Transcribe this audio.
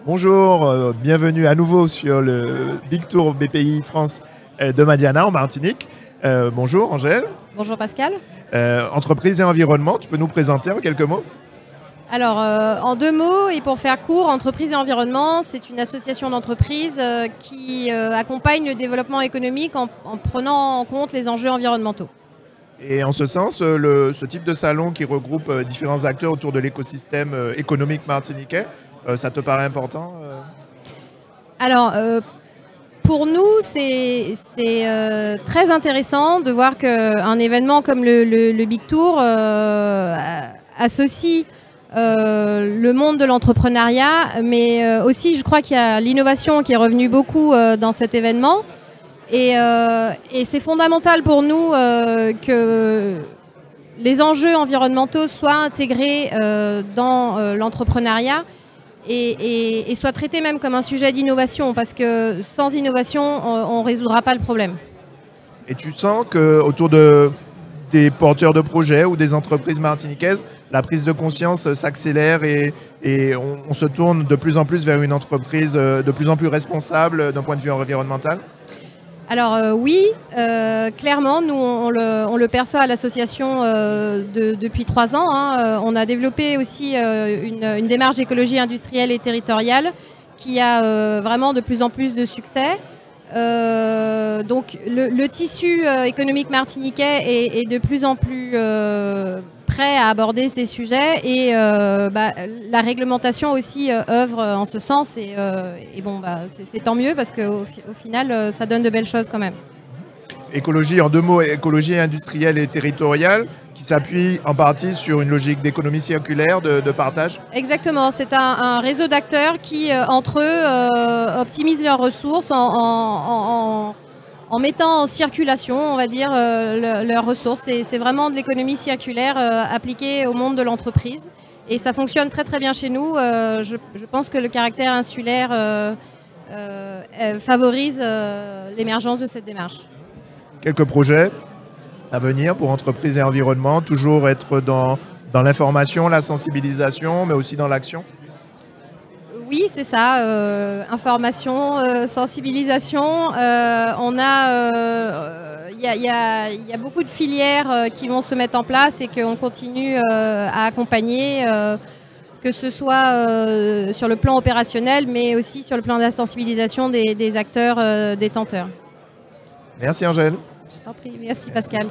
Bonjour, bienvenue à nouveau sur le Big Tour BPI France de Madiana en Martinique. Bonjour Angèle. Bonjour Pascal. Entreprise et environnement, tu peux nous présenter en quelques mots? Alors, en deux mots et pour faire court, Entreprise et environnement, c'est une association d'entreprises qui accompagne le développement économique en prenant en compte les enjeux environnementaux. Et en ce sens, ce type de salon qui regroupe différents acteurs autour de l'écosystème économique martiniquais, ça te paraît important? Alors, pour nous, c'est très intéressant de voir qu'un événement comme le Big Tour associe le monde de l'entrepreneuriat, mais aussi je crois qu'il y a l'innovation qui est revenue beaucoup dans cet événement. Et c'est fondamental pour nous que les enjeux environnementaux soient intégrés dans l'entrepreneuriat et soient traités même comme un sujet d'innovation, parce que sans innovation, on ne résoudra pas le problème. Et tu sens qu'autour des porteurs de projets ou des entreprises martiniquaises, la prise de conscience s'accélère et on se tourne de plus en plus vers une entreprise de plus en plus responsable d'un point de vue environnemental? Alors oui, clairement, nous on le perçoit à l'association depuis 3 ans. Hein. On a développé aussi une démarche écologie industrielle et territoriale qui a vraiment de plus en plus de succès. Donc le tissu économique martiniquais est de plus en plus prêt à aborder ces sujets et la réglementation aussi œuvre en ce sens et bon, c'est tant mieux parce qu'au final ça donne de belles choses quand même. Écologie, en deux mots, écologie industrielle et territoriale qui s'appuie en partie sur une logique d'économie circulaire, de partage? Exactement, c'est un réseau d'acteurs qui, entre eux, optimisent leurs ressources en mettant en circulation, on va dire, leurs ressources. C'est vraiment de l'économie circulaire appliquée au monde de l'entreprise. Et ça fonctionne très très bien chez nous. Je pense que le caractère insulaire favorise l'émergence de cette démarche. Quelques projets à venir pour entreprises et environnement, toujours être dans l'information, la sensibilisation, mais aussi dans l'action? Oui, c'est ça, information, sensibilisation. Il y a beaucoup de filières qui vont se mettre en place et qu'on continue à accompagner, que ce soit sur le plan opérationnel, mais aussi sur le plan de la sensibilisation des acteurs détenteurs. Merci Angèle. Je t'en prie, merci Pascal.